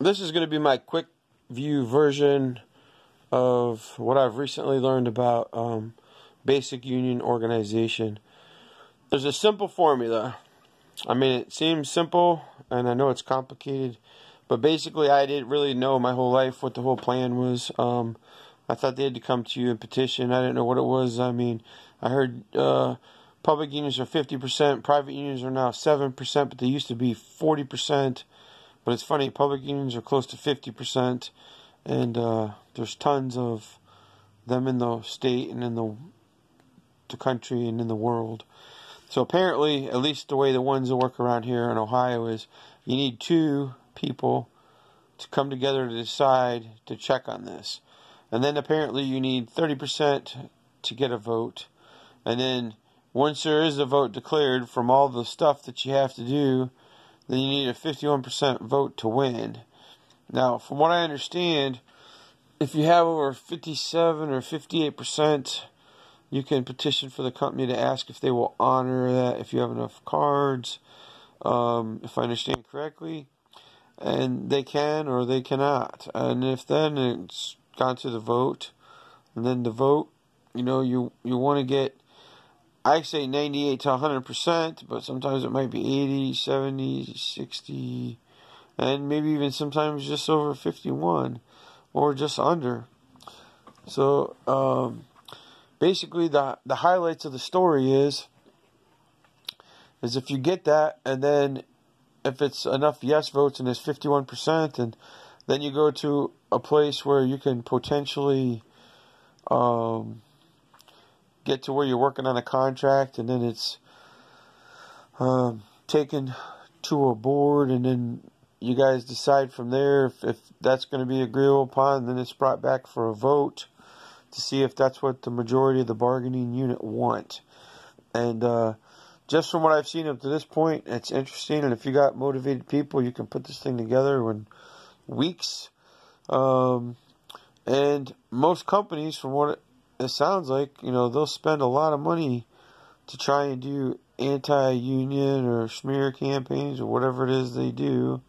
This is going to be my quick view version of what I've recently learned about basic union organization. There's a simple formula. I mean, it seems simple, and I know it's complicated, but basically I didn't really know my whole life what the whole plan was. I thought they had to come to you and petition. I didn't know what it was. I mean, I heard public unions are 50%, private unions are now 7%, but they used to be 40%. But it's funny, public unions are close to 50%, and there's tons of them in the state and in the country and in the world. So apparently, at least the way the ones that work around here in Ohio is, you need two people to come together to decide to check on this. And then apparently you need 30% to get a vote. And then once there is a vote declared from all the stuff that you have to do, then you need a 51% vote to win. Now, from what I understand, if you have over 57 or 58%, you can petition for the company to ask if they will honor that, if you have enough cards, if I understand correctly. And they can or they cannot. And if then it's gone to the vote, and then the vote, you want to get, I say 98 to 100%, but sometimes it might be 80, 70, 60, and maybe even sometimes just over 51, or just under. So, basically the highlights of the story is if you get that, and then if it's enough yes votes and it's 51%, and then you go to a place where you can potentially get to where you're working on a contract, and then it's taken to a board, and then you guys decide from there if that's going to be agreeable upon. Then it's brought back for a vote to see if that's what the majority of the bargaining unit want. And just from what I've seen up to this point, it's interesting. And if you got motivated people, you can put this thing together in weeks. And most companies, from what it sounds like, they'll spend a lot of money to try and do anti-union or smear campaigns or whatever it is they do.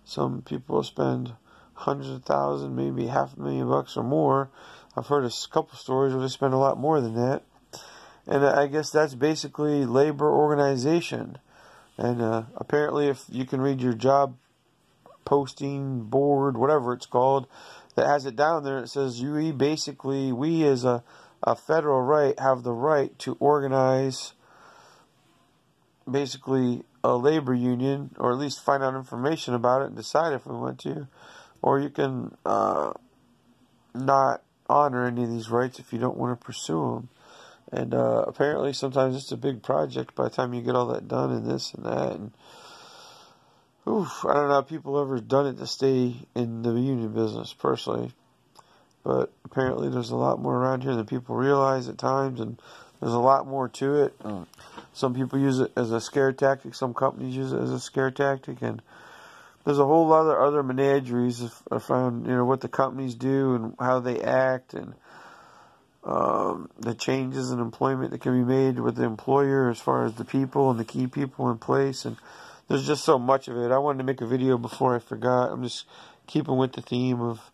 Some people spend hundreds of thousands, maybe $500,000 or more. I've heard a couple stories where they spend a lot more than that. And I guess that's basically labor organization. And apparently, if you can read your job posting board, whatever it's called, that has it down there, it says we as a federal right have the right to organize basically a labor union, or at least find out information about it and decide if we want to. Or you can not honor any of these rights if you don't want to pursue them. And apparently sometimes it's a big project by the time you get all that done, and this and that. And I don't know if people ever done it to stay in the union business personally, but apparently there's a lot more around here than people realize at times, and there's a lot more to it. Some people use it as a scare tactic, some companies use it as a scare tactic, and there's a whole lot of other menageries around, what the companies do and how they act, and the changes in employment that can be made with the employer as far as the people and the key people in place. And there's just so much of it. I wanted to make a video before I forgot. I'm just keeping with the theme of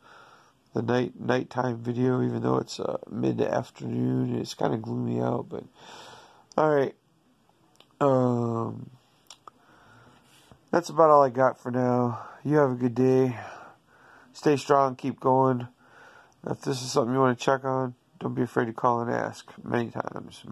the nighttime video, even though it's mid-afternoon. It's kind of gloomy out, but alright. That's about all I got for now. You have a good day. Stay strong, keep going. If this is something you want to check on, don't be afraid to call and ask. Many times.